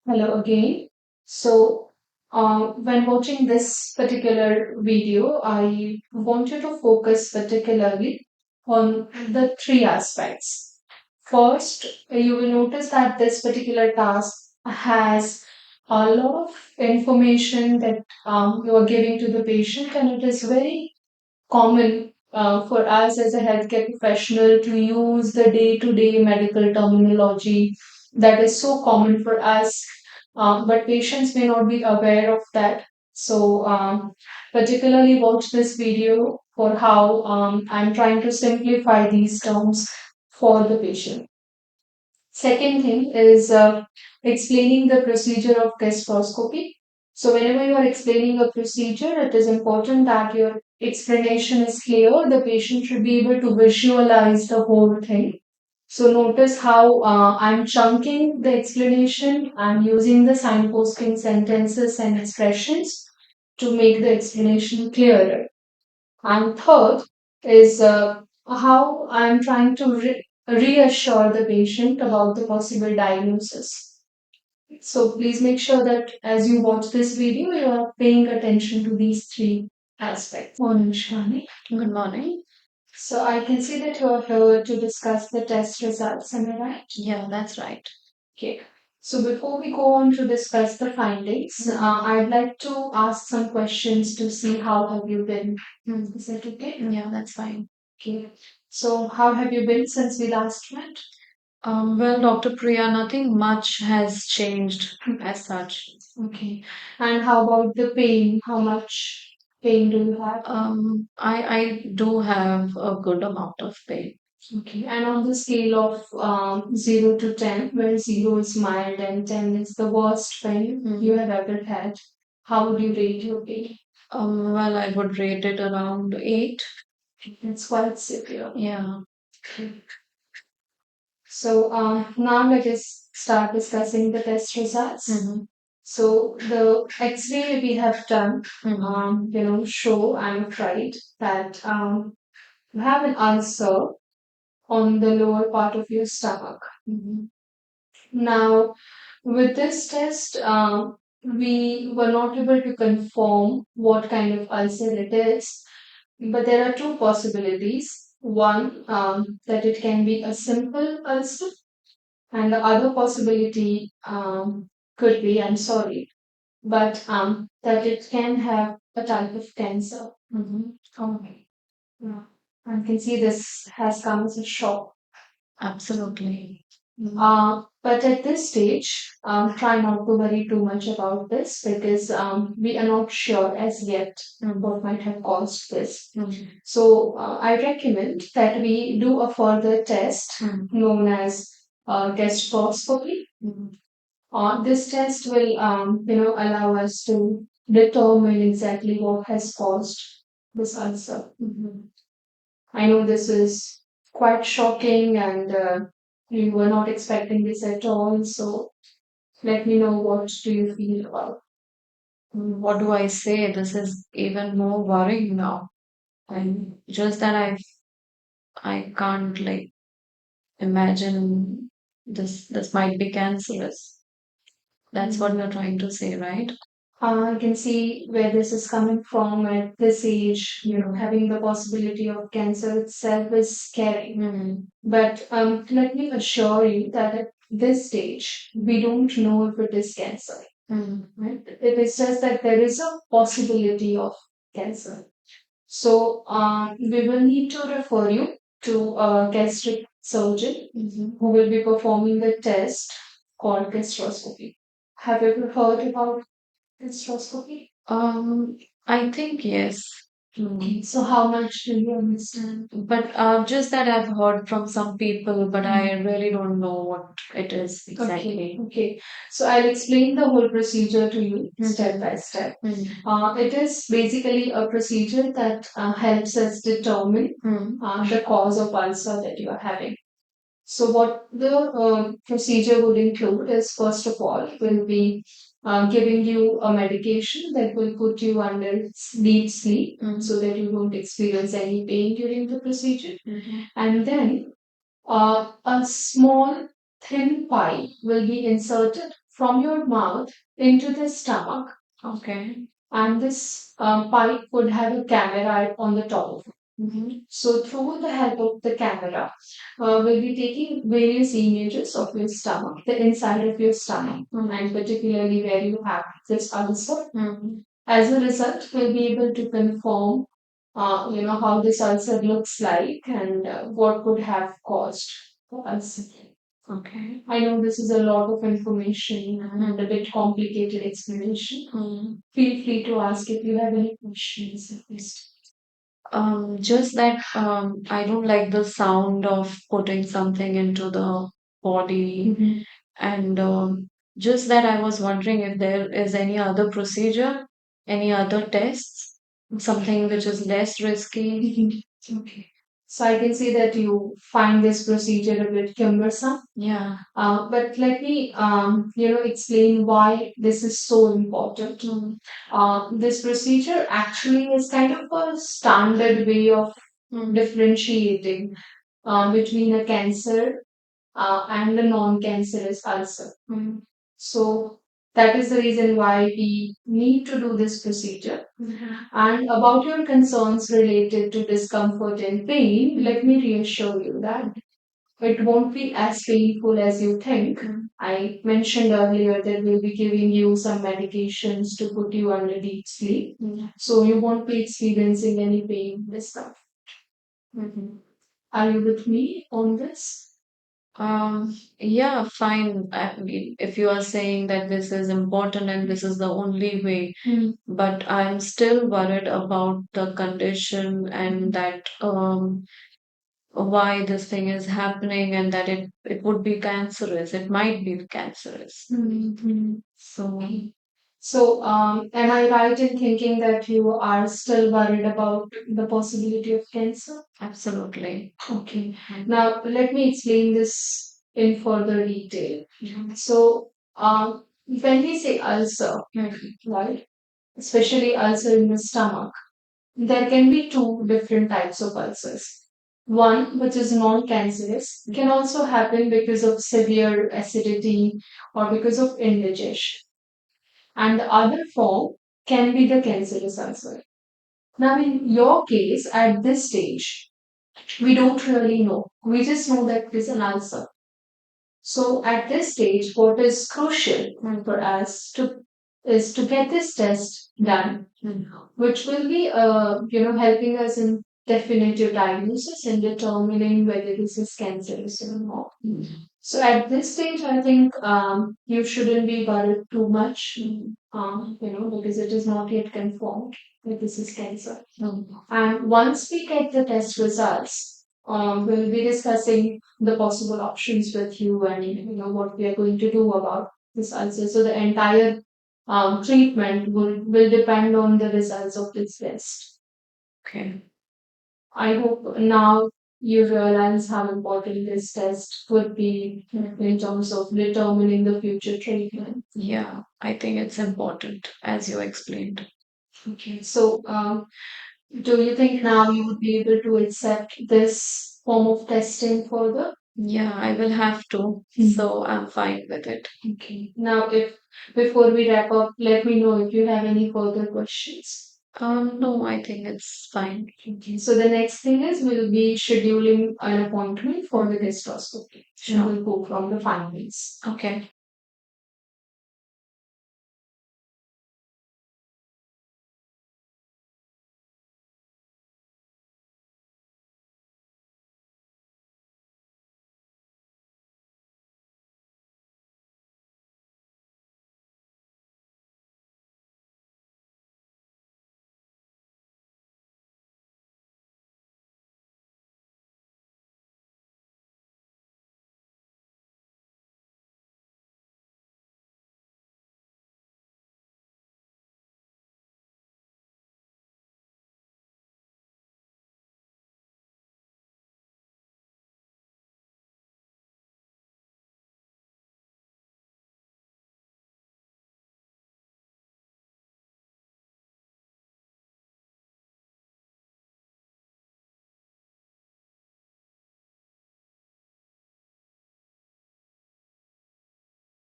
Hello again. When watching this particular video, I want you to focus particularly on the three aspects. First, you will notice that this particular task has a lot of information that you are giving to the patient, and it is very common for us as a healthcare professional to use the day to day medical terminology that is so common for us, but patients may not be aware of that. Particularly watch this video for how I'm trying to simplify these terms for the patient. Second thing is explaining the procedure of gastroscopy. So, whenever you are explaining a procedure, it is important that your explanation is clear. The patient should be able to visualize the whole thing. So, notice how I'm chunking the explanation. I'm using the signposting sentences and expressions to make the explanation clearer. And third is how I'm trying to reassure the patient about the possible diagnosis. So please make sure that as you watch this video, you are paying attention to these three aspects. Morning, Shani. Good morning. So I can see that you are here to discuss the test results. Am I right? Yeah, that's right. Okay. So before we go on to discuss the findings, I'd like to ask some questions to see how have you been. Is that okay? Yeah, that's fine. Okay. So how have you been since we last met? Well, Dr. Priya, nothing much has changed as such. Okay. And how about the pain? How much pain do you have? I do have a good amount of pain. Okay. And on the scale of 0 to 10, where 0 is mild and 10 is the worst pain you have ever had, how would you rate your pain? Well, I would rate it around 8. It's quite severe. Yeah. Okay. So now let us start discussing the test results. So the X-ray we have done, show I'm afraid that you have an ulcer on the lower part of your stomach. Now, with this test, we were not able to confirm what kind of ulcer it is, but there are two possibilities. One, that it can be a simple ulcer, and the other possibility could be, I'm sorry, but that it can have a type of cancer. Okay. Yeah. I can see this has come as a shock. Absolutely. But at this stage, try not to worry too much about this because we are not sure as yet what might have caused this. So I recommend that we do a further test known as gastroscopy. This test will, allow us to determine exactly what has caused this ulcer. I know this is quite shocking and you were not expecting this at all. So let me know what do you feel about. What do I say? This is even more worrying now. And just that I can't imagine this might be cancerous. That's what you're trying to say, right? I can see where this is coming from at this age. Having the possibility of cancer itself is scary. But let me assure you that at this stage, we don't know if it is cancer. Right? It is just that there is a possibility of cancer. So we will need to refer you to a gastric surgeon who will be performing the test called gastroscopy. Have you ever heard about gastroscopy? I think yes. Okay, so how much do you understand? But just that I've heard from some people, but I really don't know what it is Okay, exactly. okay. So I'll explain the whole procedure to you step by step. It is basically a procedure that helps us determine the cause of ulcer that you are having. So what the procedure would include is first of all will be giving you a medication that will put you under deep sleep so that you won't experience any pain during the procedure. And then a small thin pipe will be inserted from your mouth into the stomach, Okay. and this pipe would have a camera on the top of it. So through the help of the camera, we'll be taking various images of your stomach, the inside of your stomach, and particularly where you have this ulcer. As a result, we'll be able to confirm, how this ulcer looks like and what could have caused the ulcer. Okay. I know this is a lot of information and a bit complicated explanation. Feel free to ask if you have any questions at this. Just that I don't like the sound of putting something into the body, and just that I was wondering if there is any other procedure, any other tests, something which is less risky. Okay. So I can see that you find this procedure a bit cumbersome. Yeah. But let me, explain why this is so important. This procedure actually is kind of a standard way of differentiating between a cancer and a non-cancerous ulcer. So that is the reason why we need to do this procedure. And about your concerns related to discomfort and pain, let me reassure you that it won't be as painful as you think. I mentioned earlier that we'll be giving you some medications to put you under deep sleep. So you won't be experiencing any pain this time. Are you with me on this? Yeah, fine. I mean, if you are saying that this is important and this is the only way, but I'm still worried about the condition and that why this thing is happening and that it would be cancerous. It might be cancerous. So, So, am I right in thinking that you are still worried about the possibility of cancer? absolutely. Okay. Now, let me explain this in further detail. So, when we say ulcer, right, especially ulcer in the stomach, there can be two different types of ulcers. One, which is non cancerous, can also happen because of severe acidity or because of indigestion. And the other form can be the cancerous ulcer. Now, in your case, at this stage, we don't really know. We just know that it is an ulcer. So at this stage, what is crucial for us to is to get this test done, which will be helping us in definitive diagnosis and determining whether this is cancerous or not. So at this stage, I think you shouldn't be worried too much, because it is not yet confirmed that this is cancer. And once we get the test results, we'll be discussing the possible options with you and what we are going to do about this ulcer. So the entire treatment will depend on the results of this test. Okay. I hope now you realize how important this test would be in terms of determining the future treatment. Yeah, I think it's important, as you explained. Okay, so do you think now you would be able to accept this form of testing further? Yeah, I will have to. So I'm fine with it. Okay. Now, if before we wrap up, let me know if you have any further questions. No, I think it's fine. Okay. So the next thing is we'll be scheduling an appointment for the gastroscopy. And we'll go from the findings. Okay.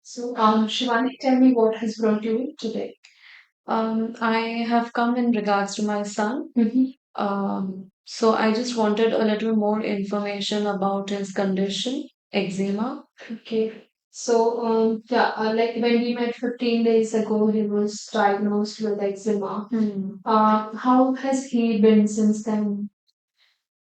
So, Shivani, tell me what has brought you in today. I have come in regards to my son. So I just wanted a little more information about his condition, eczema. Okay. So, yeah, like when we met 15 days ago, he was diagnosed with eczema. How has he been since then?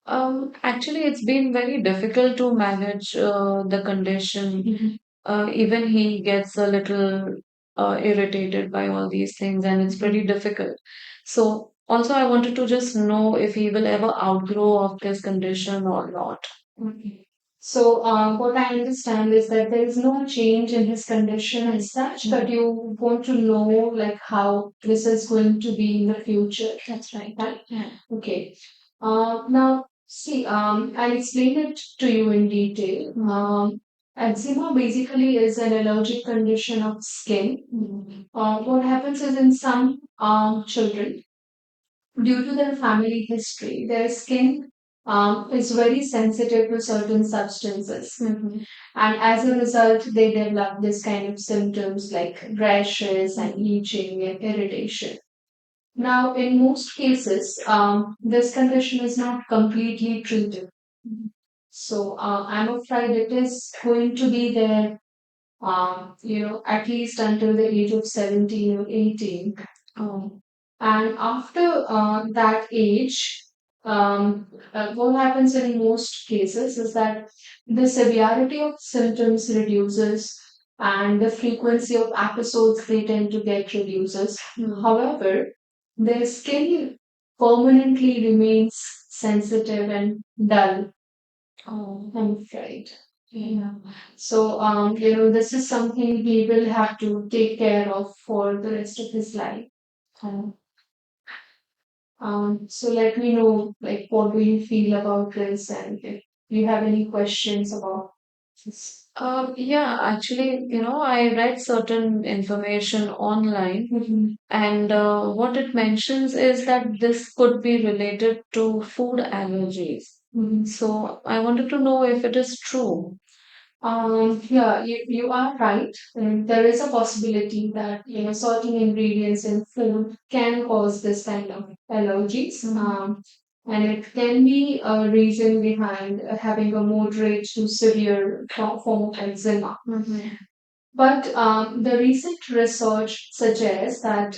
Actually, it's been very difficult to manage the condition. Even he gets a little irritated by all these things, and it's pretty difficult. So, also, I wanted to just know if he will ever outgrow of this condition or not. Okay. So, what I understand is that there is no change in his condition as such, but you want to know like how this is going to be in the future. That's right. Right? Yeah. Okay. Now, see, I'll explain it to you in detail. Eczema basically is an allergic condition of skin. What happens is in some children, due to their family history, their skin is very sensitive to certain substances. And as a result, they develop this kind of symptoms like rashes and itching and irritation. Now, in most cases, this condition is not completely treated. So, I'm afraid it is going to be there, at least until the age of 17 or 18. Oh, And after that age, what happens in most cases is that the severity of symptoms reduces and the frequency of episodes they tend to get reduces. However, their skin permanently remains sensitive and dull. oh, I'm afraid. yeah. So, this is something he will have to take care of for the rest of his life. Oh. So let me know, like, what do you feel about this, and if you have any questions about this. Yeah, actually, I read certain information online, and what it mentions is that this could be related to food allergies. So I wanted to know if it is true. Yeah, you are right. There is a possibility that certain ingredients in food can cause this kind of allergies, and it can be a reason behind having a moderate to severe form of eczema. But the recent research suggests that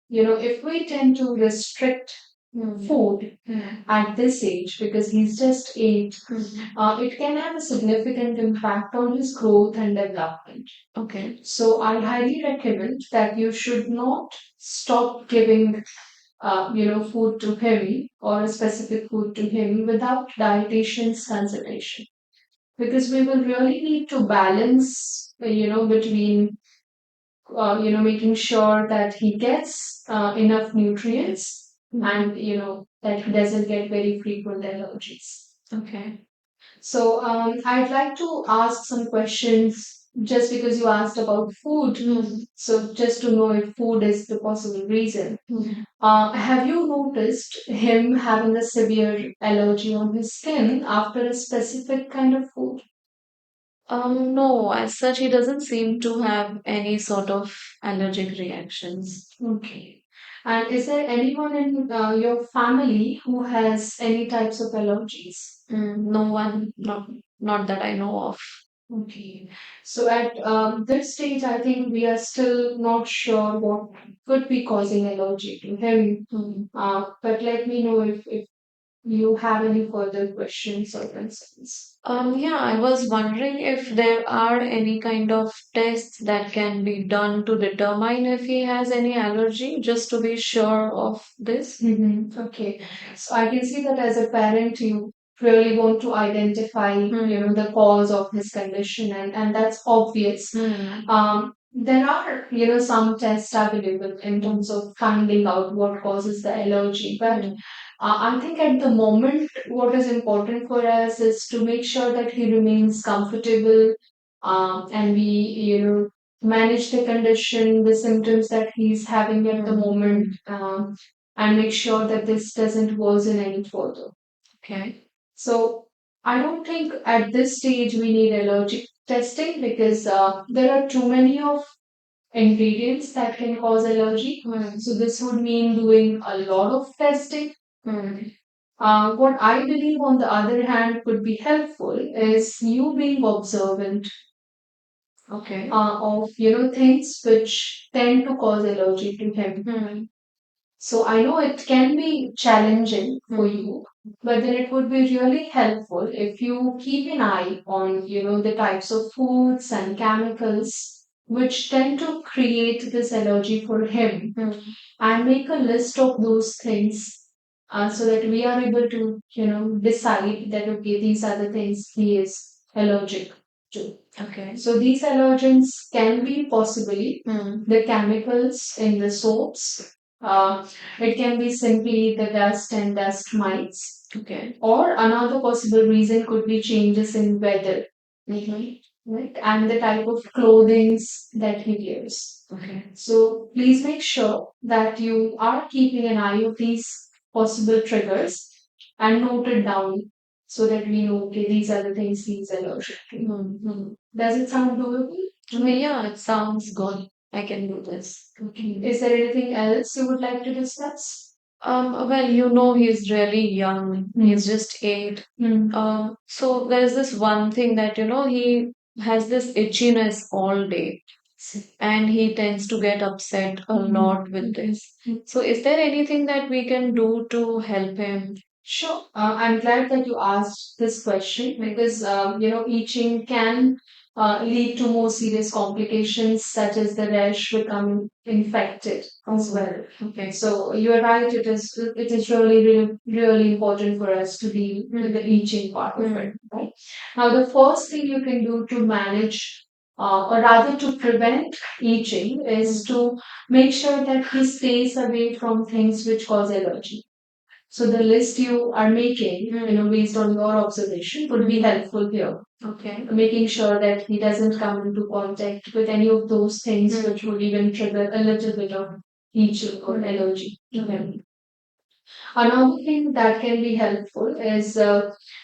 if we tend to restrict food at this age because he's just 8, it can have a significant impact on his growth and development. Okay. So I highly recommend that you should not stop giving food to him or a specific food to him without dietitian's consultation, because we will really need to balance between making sure that he gets enough nutrients and that he doesn't get very frequent allergies. Okay. So I'd like to ask some questions just because you asked about food. So just to know if food is the possible reason. Have you noticed him having a severe allergy on his skin after a specific kind of food? No, as such, he doesn't seem to have any sort of allergic reactions. Okay. And is there anyone in your family who has any types of allergies? No one, not that I know of. Okay. So at this stage, I think we are still not sure what could be causing allergy to him. But let me know if you have any further questions or concerns. Yeah, I was wondering if there are any kind of tests that can be done to determine if he has any allergy, just to be sure of this. Okay. So I can see that as a parent, you really want to identify, the cause of his condition, and that's obvious. There are, some tests available in terms of finding out what causes the allergy, but I think at the moment, what is important for us is to make sure that he remains comfortable, and we, manage the condition, the symptoms that he's having at the moment, and make sure that this doesn't worsen any further. Okay. So I don't think at this stage we need allergy testing because there are too many of ingredients that can cause allergy. So this would mean doing a lot of testing. What I believe, on the other hand, could be helpful is you being observant Okay. of things which tend to cause allergy to him. So I know it can be challenging for you, but then it would be really helpful if you keep an eye on, the types of foods and chemicals which tend to create this allergy for him, and make a list of those things, so that we are able to, decide that, okay, these are the things he is allergic to. Okay. So these allergens can be possibly Hmm. the chemicals in the soaps. It can be simply the dust and dust mites. Okay. Or another possible reason could be changes in weather, Mm-hmm. right? And the type of clothings that he wears. Okay. So please make sure that you are keeping an eye of these possible triggers and note it down so that we know, okay, these are the things he's allergic to. Mm-hmm. Does it sound doable? Yeah, it sounds good. I can do this. Okay. Is there anything else you would like to discuss? Well, he's really young. He's just 8. Hmm. So there's this one thing that, he has this itchiness all day, and he tends to get upset a lot with this. So is there anything that we can do to help him? Sure. I'm glad that you asked this question because, itching can lead to more serious complications such as the rash becoming infected as well. Okay. So you are right. It is really important for us to deal with the itching part of it. Right. Now, the first thing you can do to manage, or rather to prevent itching, is to make sure that he stays away from things which cause allergy. So the list you are making, based on your observation, would be helpful here. Okay. Making sure that he doesn't come into contact with any of those things which would even trigger a little bit of itching or allergy to him. Another thing that can be helpful is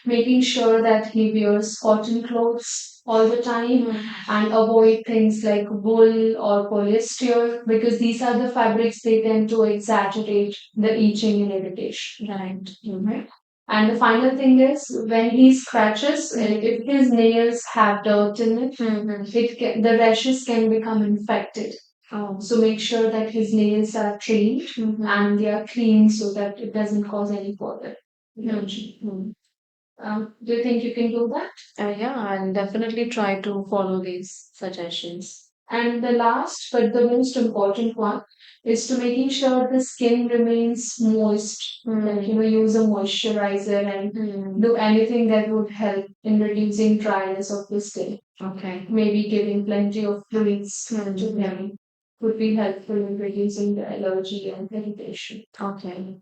making sure that he wears cotton clothes all the time and avoid things like wool or polyester because these are the fabrics they tend to exaggerate the itching and irritation. Right. Right. And the final thing is when he scratches, if his nails have dirt in it, the rashes can become infected. Oh. So make sure that his nails are trimmed and they are clean so that it doesn't cause any further allergy. Do you think you can do that? Yeah, I'll definitely try to follow these suggestions. And the last but the most important one is to making sure the skin remains moist. Like, use a moisturizer and do anything that would help in reducing dryness of the skin. Okay. Maybe giving plenty of fluids to them would be helpful in reducing the allergy and irritation. Okay.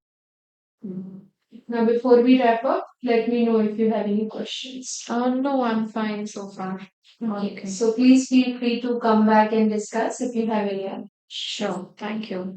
Mm. Now, before we wrap up, let me know if you have any questions. No, I'm fine so far. Okay. So please feel free to come back and discuss if you have any. Sure. Thank you.